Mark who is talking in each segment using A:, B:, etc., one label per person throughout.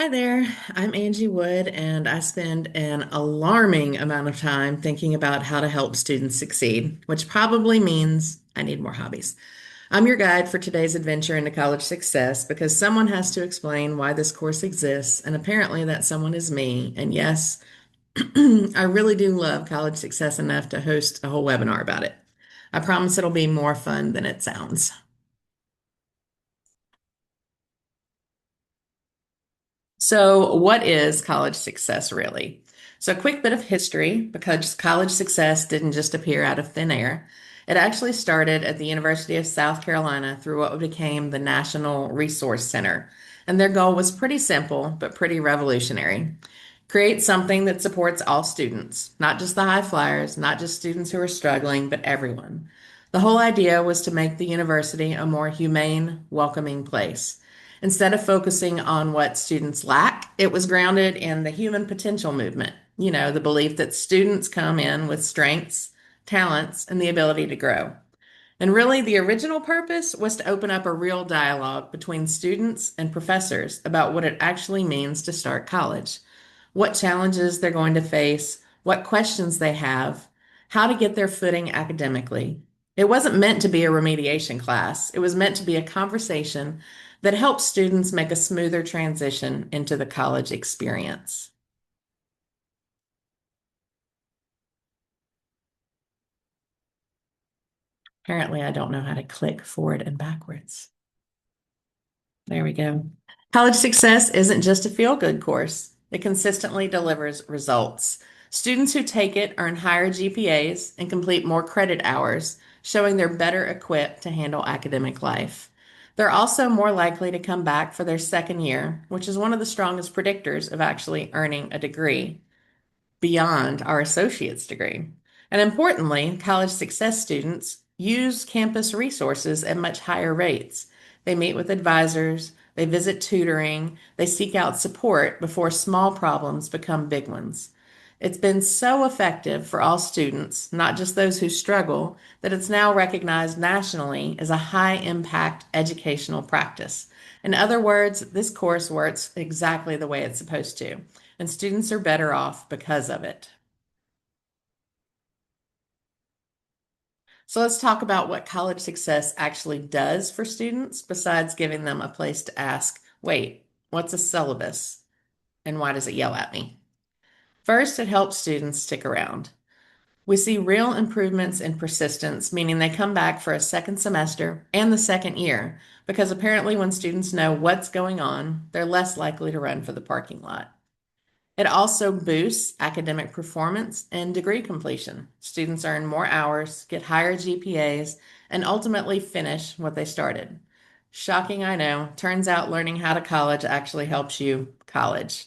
A: Hi there, I'm Angie Wood, and I spend an alarming amount of time thinking about how to help students succeed, which probably means I need more hobbies. I'm your guide for today's adventure into college success because someone has to explain why this course exists, and apparently that someone is me. And yes, I really do love college success enough to host a whole webinar about it. I promise it'll be more fun than it sounds. So, what is college success really? So, a quick bit of history because college success didn't just appear out of thin air. It actually started at the University of South Carolina through what became the National Resource Center. And their goal was pretty simple, but pretty revolutionary. Create something that supports all students, not just the high flyers, not just students who are struggling, but everyone. The whole idea was to make the university a more humane, welcoming place. Instead of focusing on what students lack, it was grounded in the human potential movement. The belief that students come in with strengths, talents, and the ability to grow. And really, the original purpose was to open up a real dialogue between students and professors about what it actually means to start college, what challenges they're going to face, what questions they have, how to get their footing academically. It wasn't meant to be a remediation class, it was meant to be a conversation that helps students make a smoother transition into the college experience. Apparently, I don't know how to click forward and backwards. There we go. College success isn't just a feel good course, it consistently delivers results. Students who take it earn higher GPAs and complete more credit hours, showing they're better equipped to handle academic life. They're also more likely to come back for their second year, which is one of the strongest predictors of actually earning a degree beyond our associate's degree. And importantly, college success students use campus resources at much higher rates. They meet with advisors, they visit tutoring, they seek out support before small problems become big ones. It's been so effective for all students, not just those who struggle, that it's now recognized nationally as a high impact educational practice. In other words, this course works exactly the way it's supposed to, and students are better off because of it. So let's talk about what college success actually does for students besides giving them a place to ask, wait, what's a syllabus and why does it yell at me? First, it helps students stick around. We see real improvements in persistence, meaning they come back for a second semester and the second year, because apparently, when students know what's going on, they're less likely to run for the parking lot. It also boosts academic performance and degree completion. Students earn more hours, get higher GPAs, and ultimately finish what they started. Shocking, I know. Turns out learning how to college actually helps you college.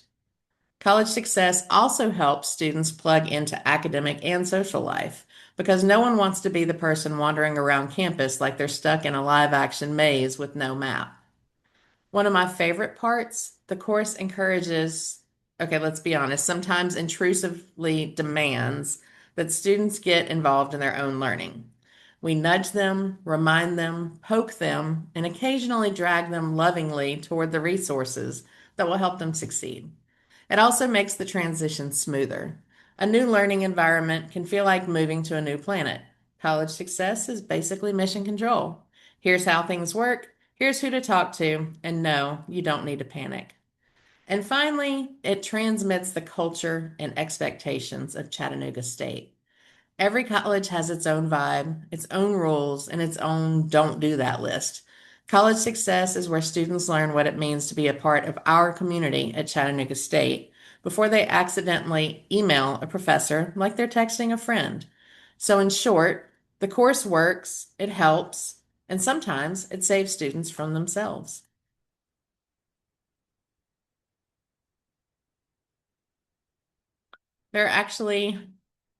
A: College success also helps students plug into academic and social life because no one wants to be the person wandering around campus like they're stuck in a live action maze with no map. One of my favorite parts, the course encourages, okay, let's be honest, sometimes intrusively demands that students get involved in their own learning. We nudge them, remind them, poke them, and occasionally drag them lovingly toward the resources that will help them succeed. It also makes the transition smoother. A new learning environment can feel like moving to a new planet. College success is basically mission control. Here's how things work, here's who to talk to, and no, you don't need to panic. And finally, it transmits the culture and expectations of Chattanooga State. Every college has its own vibe, its own rules, and its own don't do that list. College success is where students learn what it means to be a part of our community at Chattanooga State before they accidentally email a professor like they're texting a friend. So, in short, the course works, it helps, and sometimes it saves students from themselves. There are actually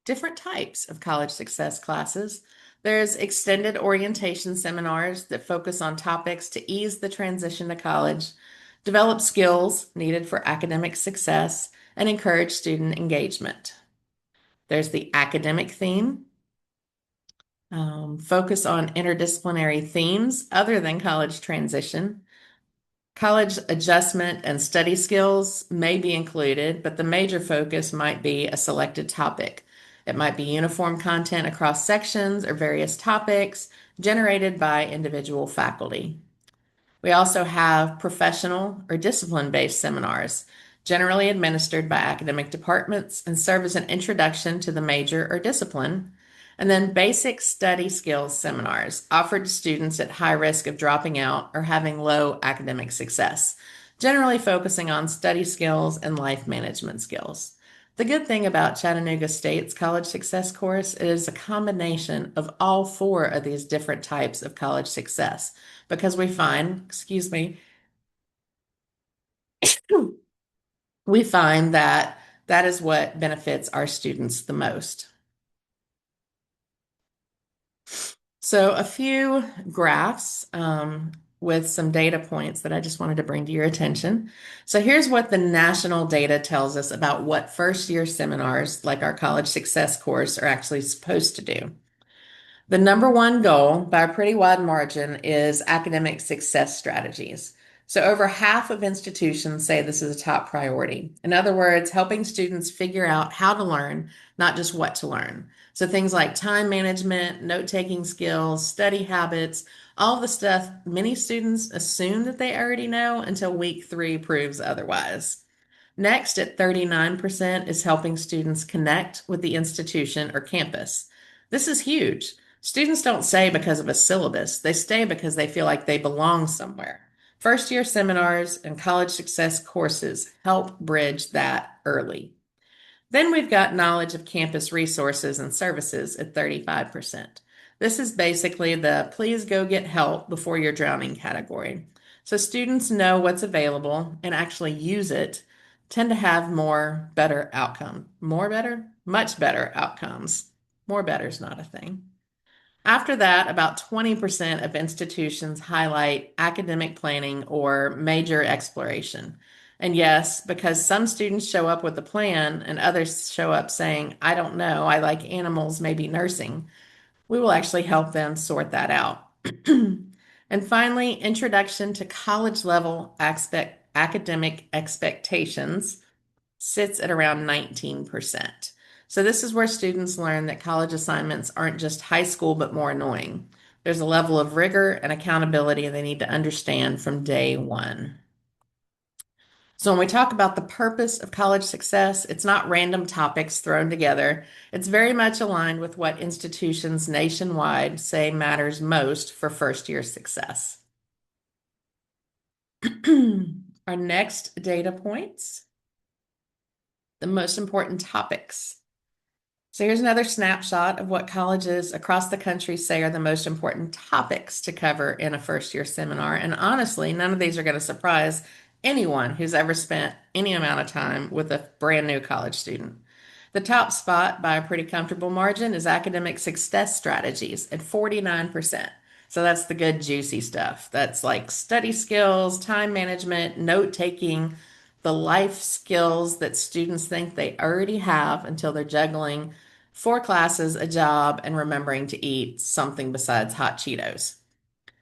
A: different types of college success classes. There's extended orientation seminars that focus on topics to ease the transition to college, develop skills needed for academic success, and encourage student engagement. There's the academic theme, focus on interdisciplinary themes other than college transition. College adjustment and study skills may be included, but the major focus might be a selected topic. It might be uniform content across sections or various topics generated by individual faculty. We also have professional or discipline-based seminars, generally administered by academic departments and serve as an introduction to the major or discipline. And then basic study skills seminars offered to students at high risk of dropping out or having low academic success, generally focusing on study skills and life management skills. The good thing about Chattanooga State's College Success course is a combination of all four of these different types of college success because we find that that is what benefits our students the most. So a few graphs with some data points that I just wanted to bring to your attention. So here's what the national data tells us about what first year seminars like our College Success course are actually supposed to do. The number one goal, by a pretty wide margin, is academic success strategies. So, over half of institutions say this is a top priority. In other words, helping students figure out how to learn, not just what to learn. So, things like time management, note taking skills, study habits, all the stuff many students assume that they already know until week 3 proves otherwise. Next, at 39%, is helping students connect with the institution or campus. This is huge. Students don't stay because of a syllabus, they stay because they feel like they belong somewhere. First year seminars and college success courses help bridge that early. Then we've got knowledge of campus resources and services at 35%. This is basically the please go get help before you're drowning category. So students know what's available and actually use it, tend to have more better outcome. More better? Much better outcomes. More better is not a thing. After that, about 20% of institutions highlight academic planning or major exploration. And yes, because some students show up with a plan and others show up saying, I don't know, I like animals, maybe nursing, we will actually help them sort that out. And finally, introduction to college level academic expectations sits at around 19%. So this is where students learn that college assignments aren't just high school, but more annoying. There's a level of rigor and accountability they need to understand from day one. So when we talk about the purpose of college success, it's not random topics thrown together. It's very much aligned with what institutions nationwide say matters most for first year success. Our next data points, the most important topics. So here's another snapshot of what colleges across the country say are the most important topics to cover in a first year seminar. And honestly, none of these are going to surprise anyone who's ever spent any amount of time with a brand new college student. The top spot by a pretty comfortable margin is academic success strategies at 49%. So that's the good, juicy stuff. That's like study skills, time management, note taking, the life skills that students think they already have until they're juggling 4 classes, a job, and remembering to eat something besides hot Cheetos.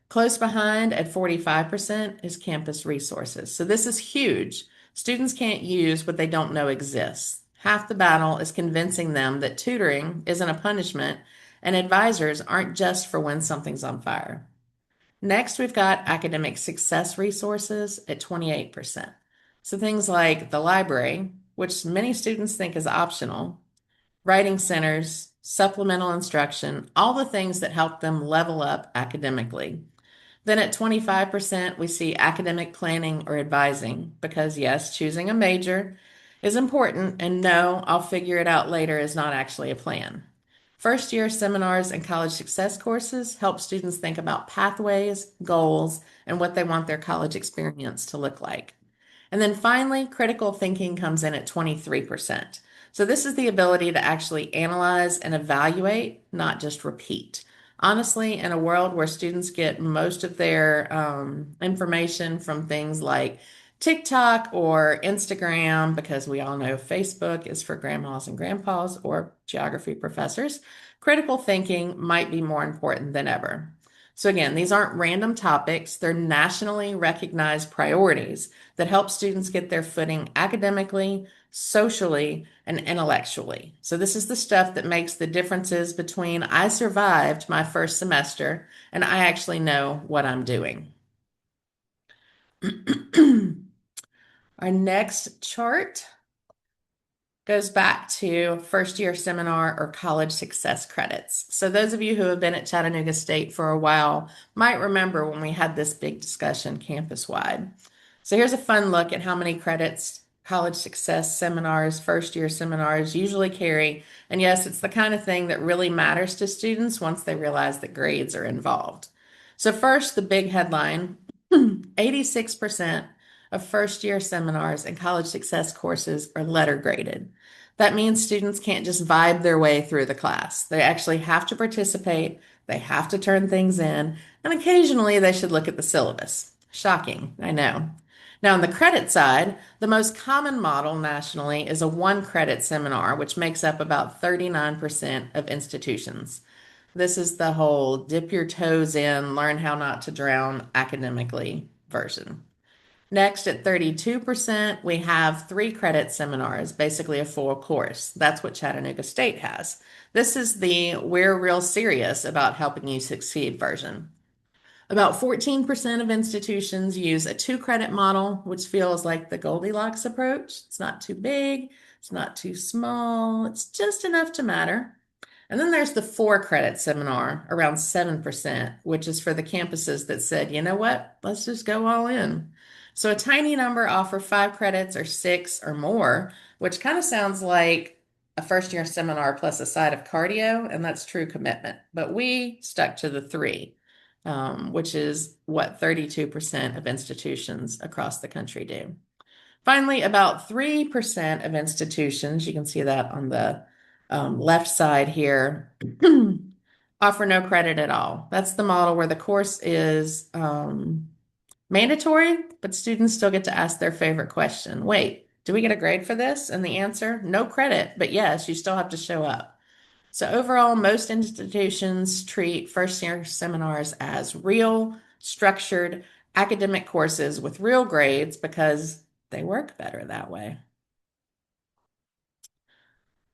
A: Close behind at 45% is campus resources. So this is huge. Students can't use what they don't know exists. Half the battle is convincing them that tutoring isn't a punishment and advisors aren't just for when something's on fire. Next, we've got academic success resources at 28%. So things like the library, which many students think is optional, writing centers, supplemental instruction, all the things that help them level up academically. Then at 25%, we see academic planning or advising because, yes, choosing a major is important, and no, I'll figure it out later is not actually a plan. First year seminars and college success courses help students think about pathways, goals, and what they want their college experience to look like. And then finally, critical thinking comes in at 23%. So this is the ability to actually analyze and evaluate, not just repeat. Honestly, in a world where students get most of their information from things like TikTok or Instagram, because we all know Facebook is for grandmas and grandpas or geography professors, critical thinking might be more important than ever. So again, these aren't random topics, they're nationally recognized priorities that help students get their footing academically, socially, and intellectually. So this is the stuff that makes the differences between I survived my first semester and I actually know what I'm doing. Our next chart goes back to first year seminar or college success credits. So those of you who have been at Chattanooga State for a while might remember when we had this big discussion campus wide. So here's a fun look at how many credits college success seminars, first year seminars usually carry. And yes, it's the kind of thing that really matters to students once they realize that grades are involved. So first, the big headline, 86% of first year seminars and college success courses are letter graded. That means students can't just vibe their way through the class. They actually have to participate, they have to turn things in, and occasionally they should look at the syllabus. Shocking, I know. Now, on the credit side, the most common model nationally is a one credit seminar, which makes up about 39% of institutions. This is the whole dip your toes in, learn how not to drown academically version. Next, at 32%, we have three credit seminars, basically a full course. That's what Chattanooga State has. This is the we're real serious about helping you succeed version. About 14% of institutions use a two credit model, which feels like the Goldilocks approach. It's not too big, it's not too small, it's just enough to matter. And then there's the four credit seminar, around 7%, which is for the campuses that said, you know what, let's just go all in. So a tiny number offer five credits or six or more, which kind of sounds like a first year seminar plus a side of cardio, and that's true commitment. But we stuck to the three, which is what 32% of institutions across the country do. Finally, about 3% of institutions, you can see that on the left side here, offer no credit at all. That's the model where the course is mandatory, but students still get to ask their favorite question. Wait, do we get a grade for this? And the answer, no credit, but yes, you still have to show up. So overall, most institutions treat first year seminars as real, structured academic courses with real grades because they work better that way.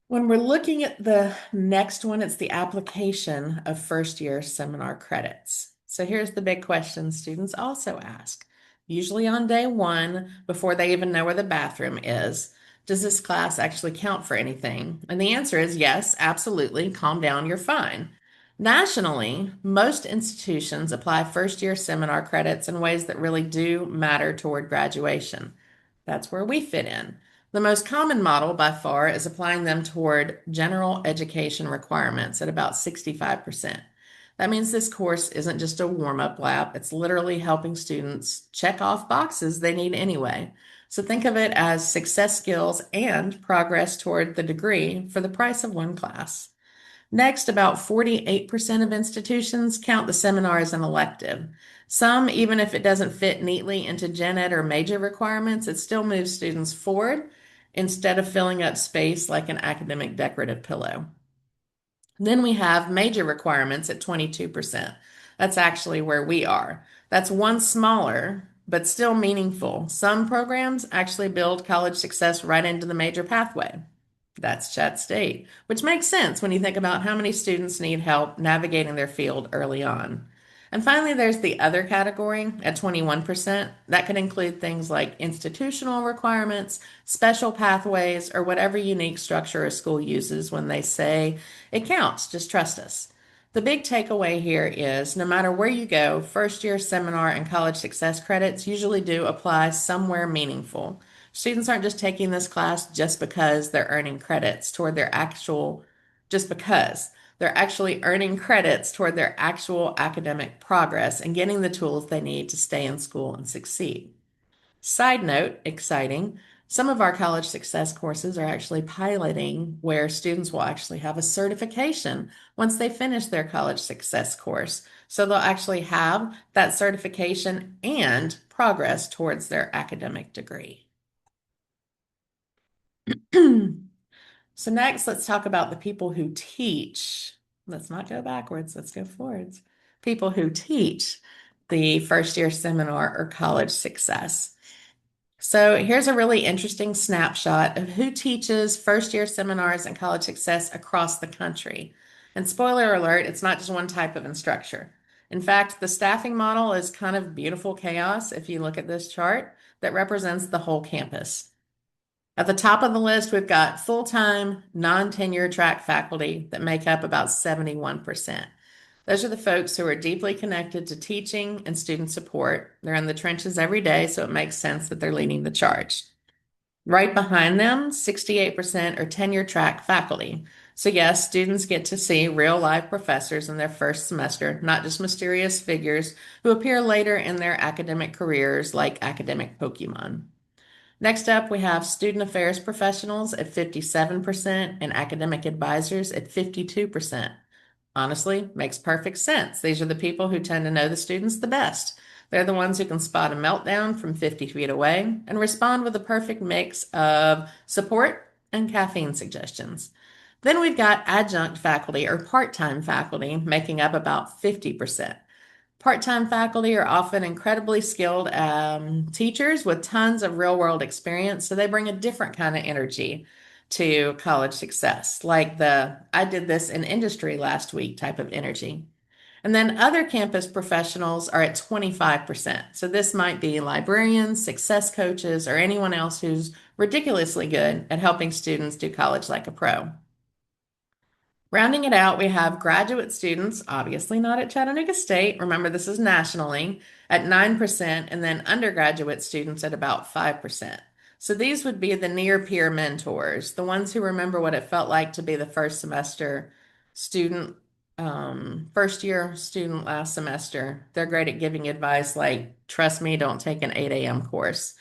A: When we're looking at the next one, it's the application of first year seminar credits. So here's the big question students also ask, usually on day one, before they even know where the bathroom is. Does this class actually count for anything? And the answer is yes, absolutely. Calm down, you're fine. Nationally, most institutions apply first year seminar credits in ways that really do matter toward graduation. That's where we fit in. The most common model by far is applying them toward general education requirements at about 65%. That means this course isn't just a warm up lap, it's literally helping students check off boxes they need anyway. So think of it as success skills and progress toward the degree for the price of one class. Next, about 48% of institutions count the seminar as an elective. Some, even if it doesn't fit neatly into gen ed or major requirements, it still moves students forward instead of filling up space like an academic decorative pillow. Then we have major requirements at 22%. That's actually where we are. That's one smaller, but still meaningful. Some programs actually build college success right into the major pathway. That's Chat State, which makes sense when you think about how many students need help navigating their field early on. And finally, there's the other category at 21%. That could include things like institutional requirements, special pathways, or whatever unique structure a school uses when they say it counts, just trust us. The big takeaway here is no matter where you go, first year seminar and college success credits usually do apply somewhere meaningful. Students aren't just taking this class just because they're earning credits toward their actual, just because. They're actually earning credits toward their actual academic progress and getting the tools they need to stay in school and succeed. Side note, exciting. Some of our college success courses are actually piloting where students will actually have a certification once they finish their college success course. So they'll actually have that certification and progress towards their academic degree. So next, let's talk about the people who teach. Let's not go backwards, let's go forwards. people who teach the first year seminar or college success. So here's a really interesting snapshot of who teaches first year seminars and college success across the country. And spoiler alert, it's not just one type of instructor. In fact, the staffing model is kind of beautiful chaos if you look at this chart that represents the whole campus. At the top of the list, we've got full-time, non-tenure track faculty that make up about 71%. Those are the folks who are deeply connected to teaching and student support. They're in the trenches every day, so it makes sense that they're leading the charge. Right behind them, 68% are tenure track faculty. So yes, students get to see real life professors in their first semester, not just mysterious figures who appear later in their academic careers like academic Pokemon. Next up, we have student affairs professionals at 57% and academic advisors at 52%. Honestly, makes perfect sense. These are the people who tend to know the students the best. They're the ones who can spot a meltdown from 50 feet away and respond with a perfect mix of support and caffeine suggestions. Then we've got adjunct faculty or part-time faculty making up about 50%. Part-time faculty are often incredibly skilled teachers with tons of real-world experience, so they bring a different kind of energy to college success, like the I did this in industry last week type of energy. And then other campus professionals are at 25%. So this might be librarians, success coaches, or anyone else who's ridiculously good at helping students do college like a pro. Rounding it out, we have graduate students, obviously not at Chattanooga State. Remember, this is nationally at 9%, and then undergraduate students at about 5%. So these would be the near peer mentors, the ones who remember what it felt like to be the first semester student, first year student last semester. They're great at giving advice like, trust me, don't take an 8 a.m. course.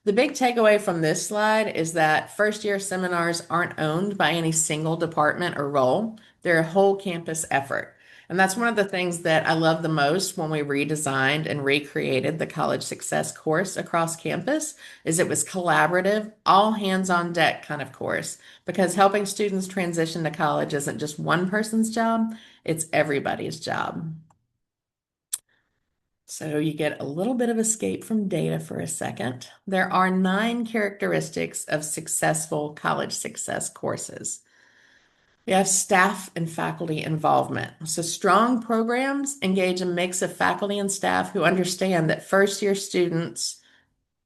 A: The big takeaway from this slide is that first year seminars aren't owned by any single department or role. They're a whole campus effort. And that's one of the things that I love the most when we redesigned and recreated the college success course across campus is it was collaborative, all hands on deck kind of course because helping students transition to college isn't just one person's job, it's everybody's job. So you get a little bit of escape from data for a second. There are 9 characteristics of successful college success courses. We have staff and faculty involvement. So strong programs engage a mix of faculty and staff who understand that first year students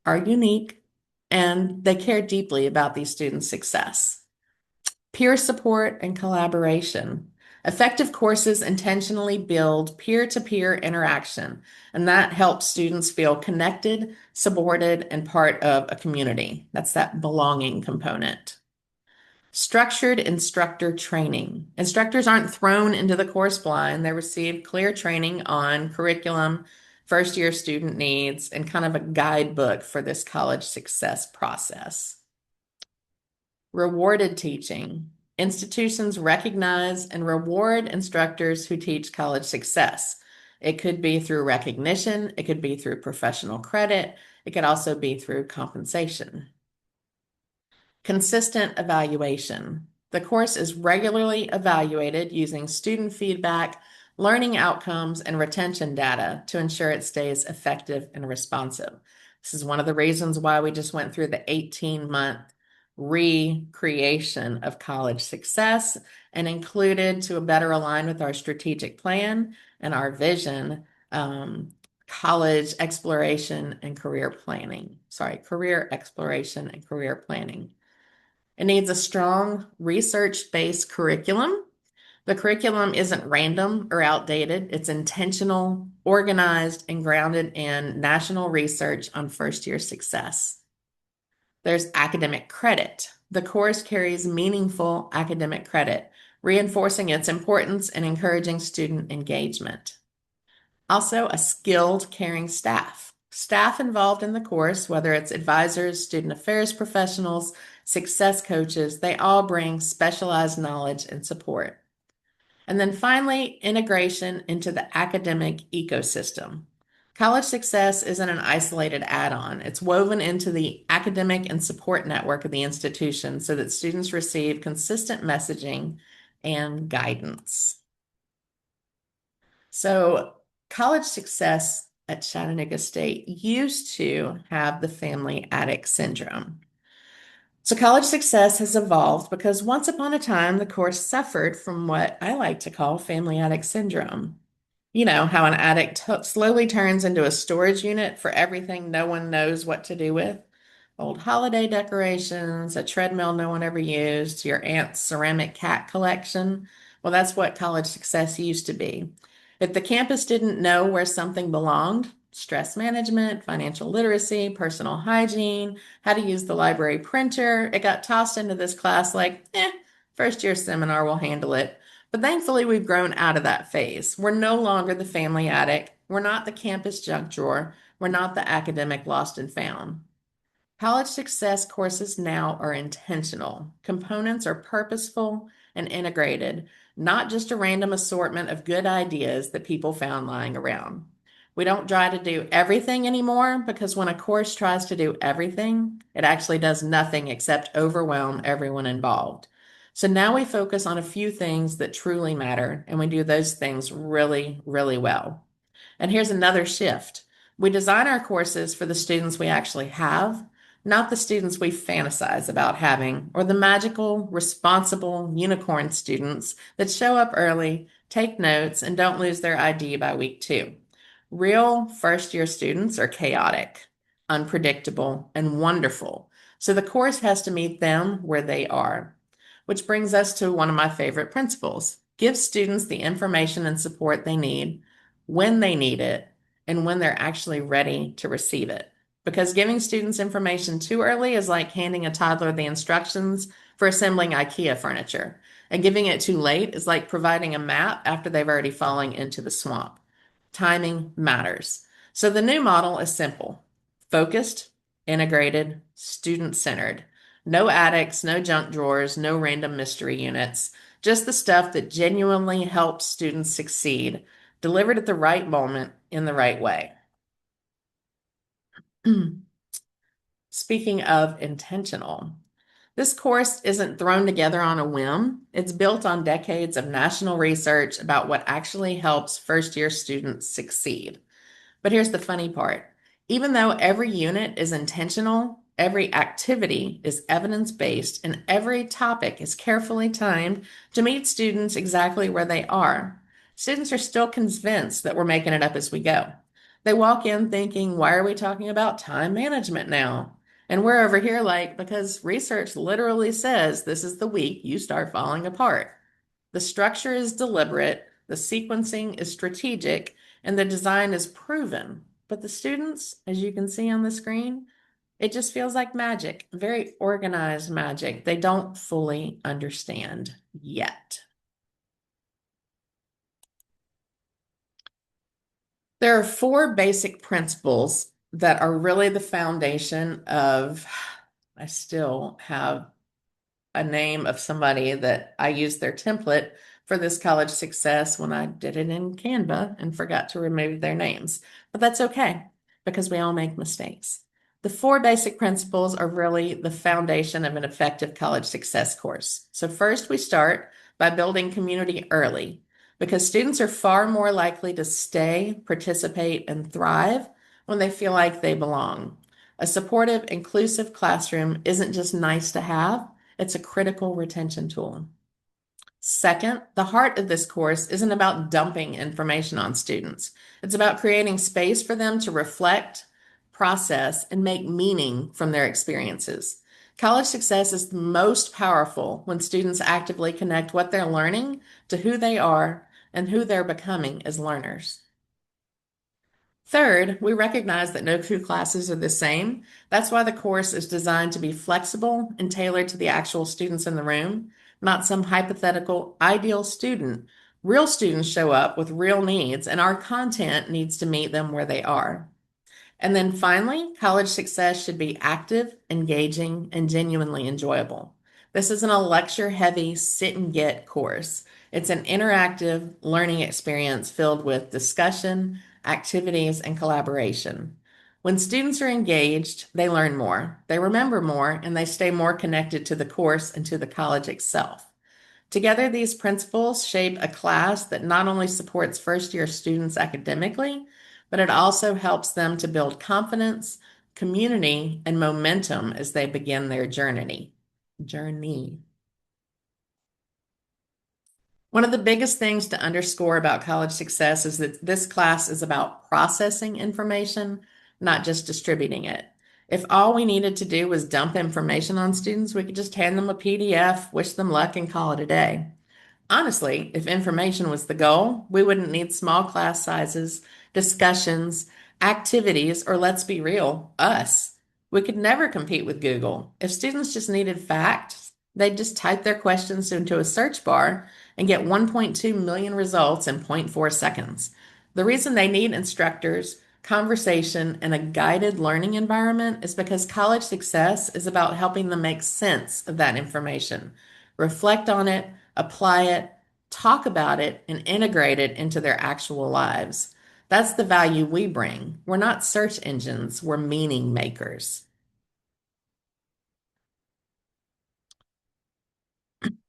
A: are unique and they care deeply about these students' success. Peer support and collaboration. Effective courses intentionally build peer-to-peer interaction, and that helps students feel connected, supported, and part of a community. That's that belonging component. Structured instructor training. Instructors aren't thrown into the course blind. They receive clear training on curriculum, first-year student needs, and kind of a guidebook for this college success process. Rewarded teaching. Institutions recognize and reward instructors who teach college success. It could be through recognition, it could be through professional credit, it could also be through compensation. Consistent evaluation. The course is regularly evaluated using student feedback, learning outcomes, and retention data to ensure it stays effective and responsive. This is one of the reasons why we just went through the 18-month recreation of college success and included to better align with our strategic plan and our vision, college exploration and career planning. Career exploration and career planning. It needs a strong research-based curriculum. The curriculum isn't random or outdated. It's intentional, organized, and grounded in national research on first-year success. There's academic credit. The course carries meaningful academic credit, reinforcing its importance and encouraging student engagement. Also, a skilled, caring staff. Staff involved in the course, whether it's advisors, student affairs professionals, success coaches, they all bring specialized knowledge and support. And then finally, integration into the academic ecosystem. College success isn't an isolated add-on. It's woven into the academic and support network of the institution so that students receive consistent messaging and guidance. So College success at Chattanooga State used to have the family attic syndrome. So, college success has evolved because once upon a time, the course suffered from what I like to call family attic syndrome. You know, how an attic slowly turns into a storage unit for everything no one knows what to do with. Old holiday decorations, a treadmill no one ever used, your aunt's ceramic cat collection. Well, that's what college success used to be. If the campus didn't know where something belonged, stress management, financial literacy, personal hygiene, how to use the library printer, it got tossed into this class like, first year seminar will handle it. But thankfully, we've grown out of that phase. We're no longer the family attic. We're not the campus junk drawer. We're not the academic lost and found. College success courses now are intentional. Components are purposeful and integrated, not just a random assortment of good ideas that people found lying around. We don't try to do everything anymore because when a course tries to do everything, it actually does nothing except overwhelm everyone involved. So now we focus on a few things that truly matter, and we do those things really, really well. And here's another shift. We design our courses for the students we actually have, not the students we fantasize about having, or the magical, responsible unicorn students that show up early, take notes, and don't lose their ID by week 2. Real first year students are chaotic, unpredictable, and wonderful. So the course has to meet them where they are. Which brings us to one of my favorite principles. Give students the information and support they need when they need it and when they're actually ready to receive it. Because giving students information too early is like handing a toddler the instructions for assembling IKEA furniture. And giving it too late is like providing a map after they've already fallen into the swamp. Timing matters. So the new model is simple, focused, integrated, student centered. No attics, no junk drawers, no random mystery units, just the stuff that genuinely helps students succeed, delivered at the right moment in the right way. Speaking of intentional, this course isn't thrown together on a whim. It's built on decades of national research about what actually helps first year students succeed. But here's the funny part. Even though every unit is intentional, every activity is evidence-based, and every topic is carefully timed to meet students exactly where they are, students are still convinced that we're making it up as we go. They walk in thinking, why are we talking about time management now? And we're over here like, because research literally says this is the week you start falling apart. The structure is deliberate, the sequencing is strategic, and the design is proven. But the students, as you can see on the screen, it just feels like magic, very organized magic. They don't fully understand yet. There are 4 basic principles that are really the foundation of, I still have a name of somebody that I used their template for this college success when I did it in Canva and forgot to remove their names. But that's okay because we all make mistakes. The 4 basic principles are really the foundation of an effective college success course. So first we start by building community early because students are far more likely to stay, participate, and thrive when they feel like they belong. A supportive, inclusive classroom isn't just nice to have, it's a critical retention tool. Second, the heart of this course isn't about dumping information on students. It's about creating space for them to reflect, process, and make meaning from their experiences. College success is most powerful when students actively connect what they're learning to who they are and who they're becoming as learners. Third, we recognize that no two classes are the same. That's why the course is designed to be flexible and tailored to the actual students in the room, not some hypothetical ideal student. Real students show up with real needs, and our content needs to meet them where they are. And then finally, college success should be active, engaging, and genuinely enjoyable. This isn't a lecture heavy sit and get course. It's an interactive learning experience filled with discussion, activities, and collaboration. When students are engaged, they learn more, they remember more, and they stay more connected to the course and to the college itself. Together, these principles shape a class that not only supports first year students academically, but it also helps them to build confidence, community, and momentum as they begin their journey. One of the biggest things to underscore about college success is that this class is about processing information, not just distributing it. If all we needed to do was dump information on students, we could just hand them a PDF, wish them luck, and call it a day. Honestly, if information was the goal, we wouldn't need small class sizes, discussions, activities, or let's be real, us. We could never compete with Google. If students just needed facts, they'd just type their questions into a search bar and get 1.2 million results in zero point 0.4 seconds. The reason they need instructors, conversation, and a guided learning environment is because college success is about helping them make sense of that information, reflect on it, apply it, talk about it, and integrate it into their actual lives. That's the value we bring. We're not search engines, we're meaning makers.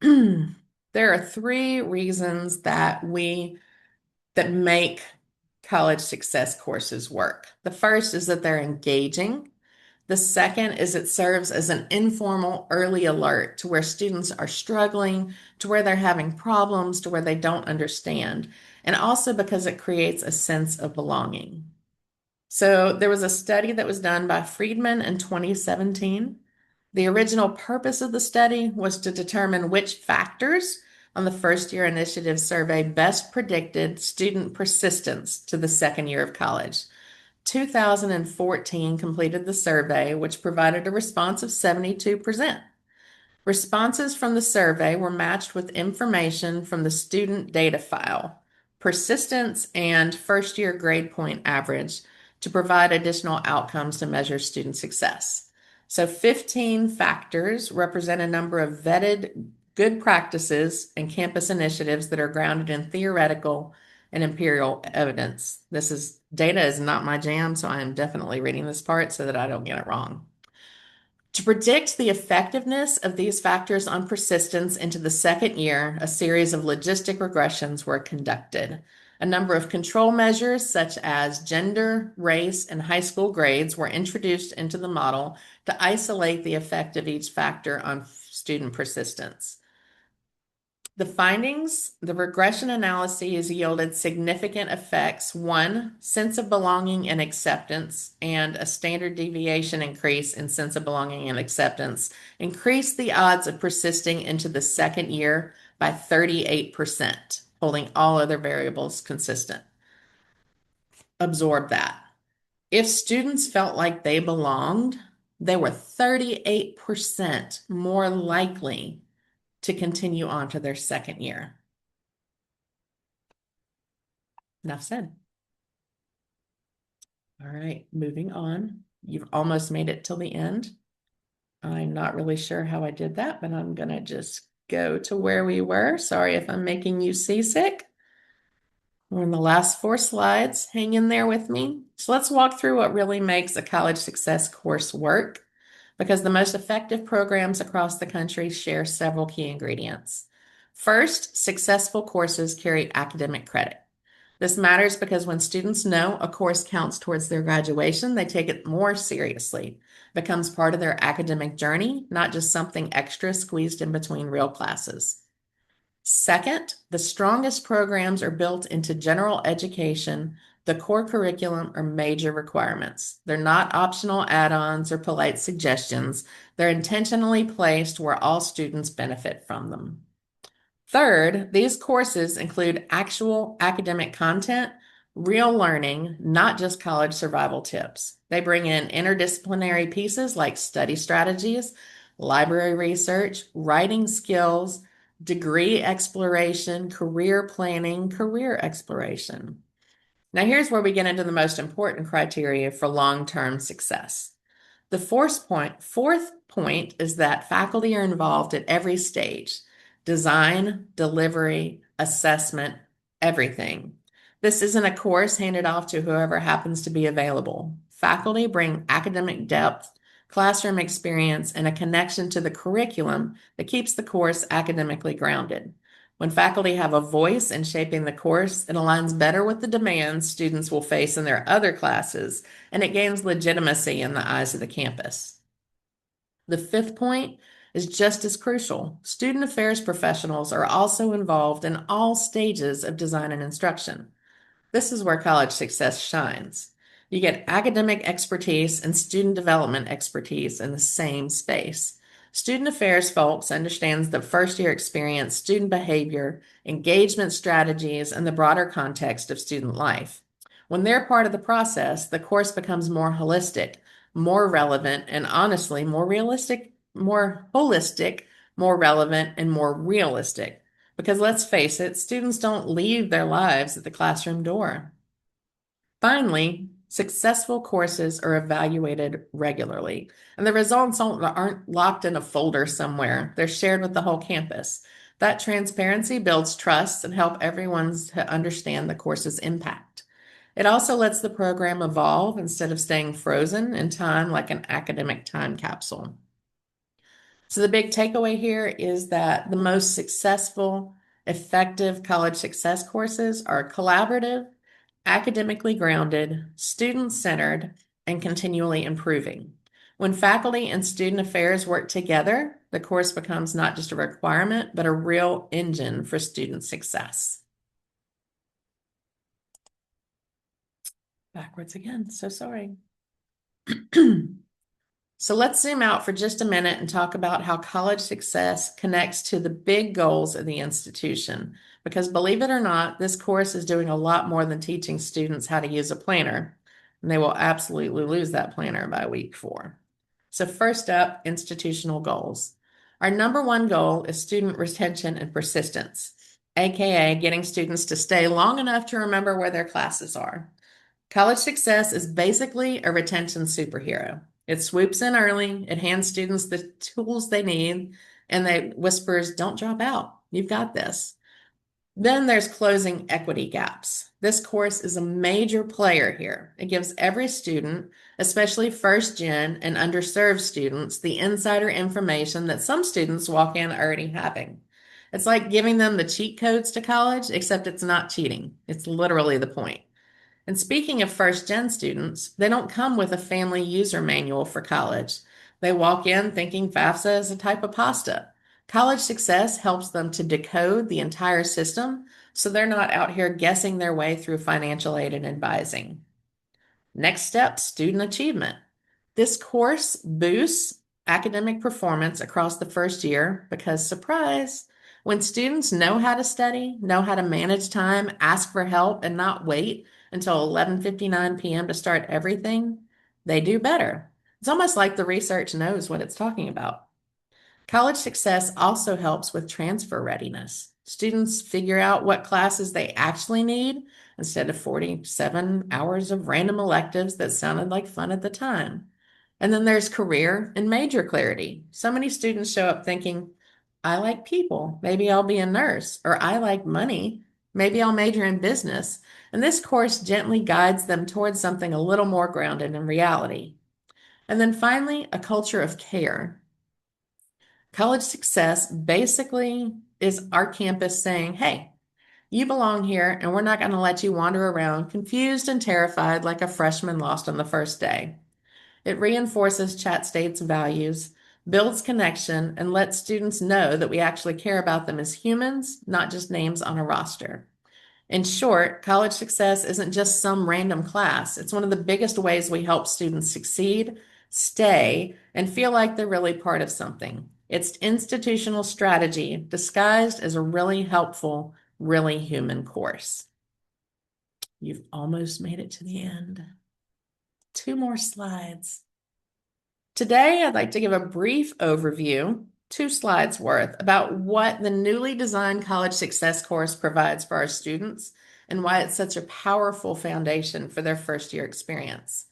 A: There are three reasons that make college success courses work. The first is that they're engaging. The second is it serves as an informal early alert to where students are struggling, to where they're having problems, to where they don't understand, and also because it creates a sense of belonging. So there was a study that was done by Friedman in 2017. The original purpose of the study was to determine which factors on the first year initiative survey best predicted student persistence to the second year of college. 2014 completed the survey, which provided a response of 72%. Responses from the survey were matched with information from the student data file, persistence, and first year grade point average to provide additional outcomes to measure student success. So 15 factors represent a number of vetted good practices and campus initiatives that are grounded in theoretical and empirical evidence. Data is not my jam, so I am definitely reading this part so that I don't get it wrong. To predict the effectiveness of these factors on persistence into the second year, a series of logistic regressions were conducted. A number of control measures, such as gender, race, and high school grades, were introduced into the model to isolate the effect of each factor on student persistence. The findings, the regression analyses yielded significant effects. One, sense of belonging and acceptance, and a standard deviation increase in sense of belonging and acceptance increased the odds of persisting into the second year by 38%, holding all other variables consistent. Absorb that. If students felt like they belonged, they were 38% more likely to continue on to their second year. Enough said. All right, moving on. You've almost made it till the end. I'm not really sure how I did that, but I'm going to just go to where we were. Sorry if I'm making you seasick. We're in the last 4 slides. Hang in there with me. So let's walk through what really makes a college success course work, because the most effective programs across the country share several key ingredients. First, successful courses carry academic credit. This matters because when students know a course counts towards their graduation, they take it more seriously, becomes part of their academic journey, not just something extra squeezed in between real classes. Second, the strongest programs are built into general education. The core curriculum are major requirements. They're not optional add-ons or polite suggestions. They're intentionally placed where all students benefit from them. Third, these courses include actual academic content, real learning, not just college survival tips. They bring in interdisciplinary pieces like study strategies, library research, writing skills, degree exploration, career planning, career exploration. Now, here's where we get into the most important criteria for long-term success. The fourth point is that faculty are involved at every stage: design, delivery, assessment, everything. This isn't a course handed off to whoever happens to be available. Faculty bring academic depth, classroom experience, and a connection to the curriculum that keeps the course academically grounded. When faculty have a voice in shaping the course, it aligns better with the demands students will face in their other classes, and it gains legitimacy in the eyes of the campus. The fifth point is just as crucial. Student affairs professionals are also involved in all stages of design and instruction. This is where college success shines. You get academic expertise and student development expertise in the same space. Student affairs folks understands the first-year experience, student behavior, engagement strategies, and the broader context of student life. When they're part of the process, the course becomes more holistic, more relevant, and honestly, more realistic, more holistic, more relevant, and more realistic. Because let's face it, students don't leave their lives at the classroom door. Finally, successful courses are evaluated regularly, and the results aren't locked in a folder somewhere. They're shared with the whole campus. That transparency builds trust and helps everyone to understand the course's impact. It also lets the program evolve instead of staying frozen in time like an academic time capsule. So the big takeaway here is that the most successful, effective college success courses are collaborative, academically grounded, student-centered, and continually improving. When faculty and student affairs work together, the course becomes not just a requirement, but a real engine for student success. Backwards again, so sorry. So let's zoom out for just a minute and talk about how college success connects to the big goals of the institution. Because believe it or not, this course is doing a lot more than teaching students how to use a planner. And they will absolutely lose that planner by week 4. So first up, institutional goals. Our number one goal is student retention and persistence, aka getting students to stay long enough to remember where their classes are. College success is basically a retention superhero. It swoops in early, it hands students the tools they need, and it whispers, don't drop out. You've got this. Then there's closing equity gaps. This course is a major player here. It gives every student, especially first gen and underserved students, the insider information that some students walk in already having. It's like giving them the cheat codes to college, except it's not cheating. It's literally the point. And speaking of first gen students, they don't come with a family user manual for college. They walk in thinking FAFSA is a type of pasta. College success helps them to decode the entire system so they're not out here guessing their way through financial aid and advising. Next step, student achievement. This course boosts academic performance across the first year because, surprise, when students know how to study, know how to manage time, ask for help, and not wait until 11:59 p.m. to start everything, they do better. It's almost like the research knows what it's talking about. College success also helps with transfer readiness. Students figure out what classes they actually need instead of 47 hours of random electives that sounded like fun at the time. And then there's career and major clarity. So many students show up thinking, I like people, maybe I'll be a nurse, or I like money, maybe I'll major in business. And this course gently guides them towards something a little more grounded in reality. And then finally, a culture of care. College success basically is our campus saying, hey, you belong here, and we're not going to let you wander around confused and terrified like a freshman lost on the first day. It reinforces Chat State's values, builds connection, and lets students know that we actually care about them as humans, not just names on a roster. In short, college success isn't just some random class. It's one of the biggest ways we help students succeed, stay, and feel like they're really part of something. It's institutional strategy disguised as a really helpful, really human course. You've almost made it to the end. 2 more slides. Today, I'd like to give a brief overview, 2 slides worth, about what the newly designed college success course provides for our students and why it's such a powerful foundation for their first year experience.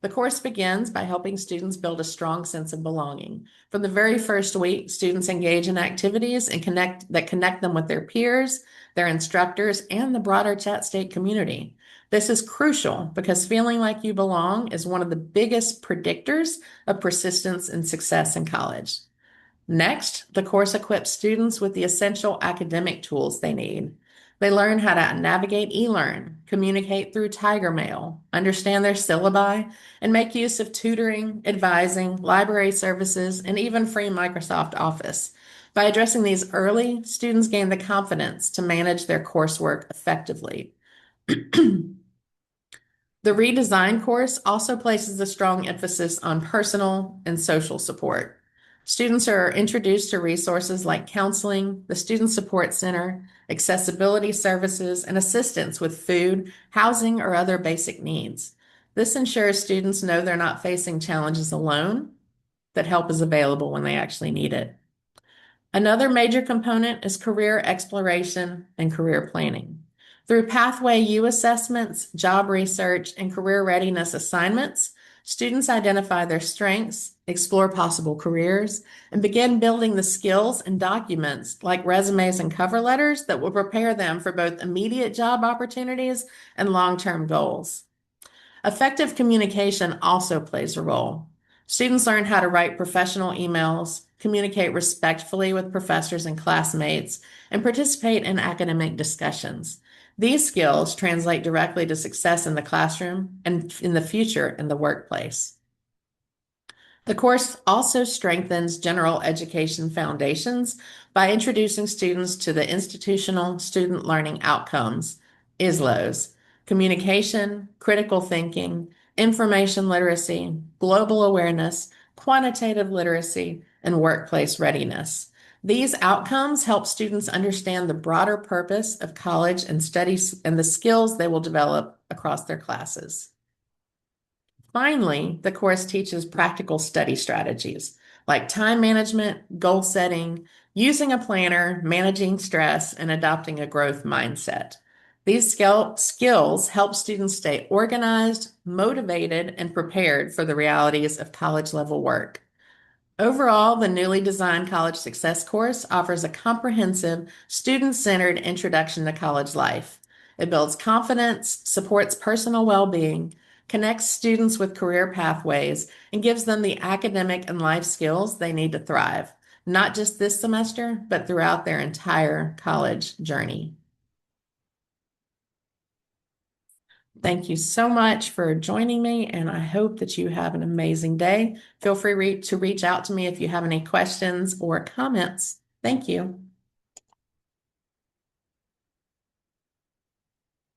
A: The course begins by helping students build a strong sense of belonging. From the very first week, students engage in activities and connect them with their peers, their instructors, and the broader Chat State community. This is crucial because feeling like you belong is one of the biggest predictors of persistence and success in college. Next, the course equips students with the essential academic tools they need. They learn how to navigate eLearn, communicate through Tiger Mail, understand their syllabi, and make use of tutoring, advising, library services, and even free Microsoft Office. By addressing these early, students gain the confidence to manage their coursework effectively. The redesign course also places a strong emphasis on personal and social support. Students are introduced to resources like counseling, the Student Support Center, accessibility services, and assistance with food, housing, or other basic needs. This ensures students know they're not facing challenges alone, that help is available when they actually need it. Another major component is career exploration and career planning. Through Pathway U assessments, job research, and career readiness assignments, students identify their strengths, explore possible careers, and begin building the skills and documents like resumes and cover letters that will prepare them for both immediate job opportunities and long-term goals. Effective communication also plays a role. Students learn how to write professional emails, communicate respectfully with professors and classmates, and participate in academic discussions. These skills translate directly to success in the classroom and in the future in the workplace. The course also strengthens general education foundations by introducing students to the Institutional Student Learning Outcomes, ISLOs, communication, critical thinking, information literacy, global awareness, quantitative literacy, and workplace readiness. These outcomes help students understand the broader purpose of college and studies and the skills they will develop across their classes. Finally, the course teaches practical study strategies like time management, goal setting, using a planner, managing stress, and adopting a growth mindset. These skills help students stay organized, motivated, and prepared for the realities of college level work. Overall, the newly designed College Success course offers a comprehensive, student-centered introduction to college life. It builds confidence, supports personal well-being, connects students with career pathways, and gives them the academic and life skills they need to thrive, not just this semester, but throughout their entire college journey. Thank you so much for joining me, and I hope that you have an amazing day. Feel free to reach out to me if you have any questions or comments. Thank you.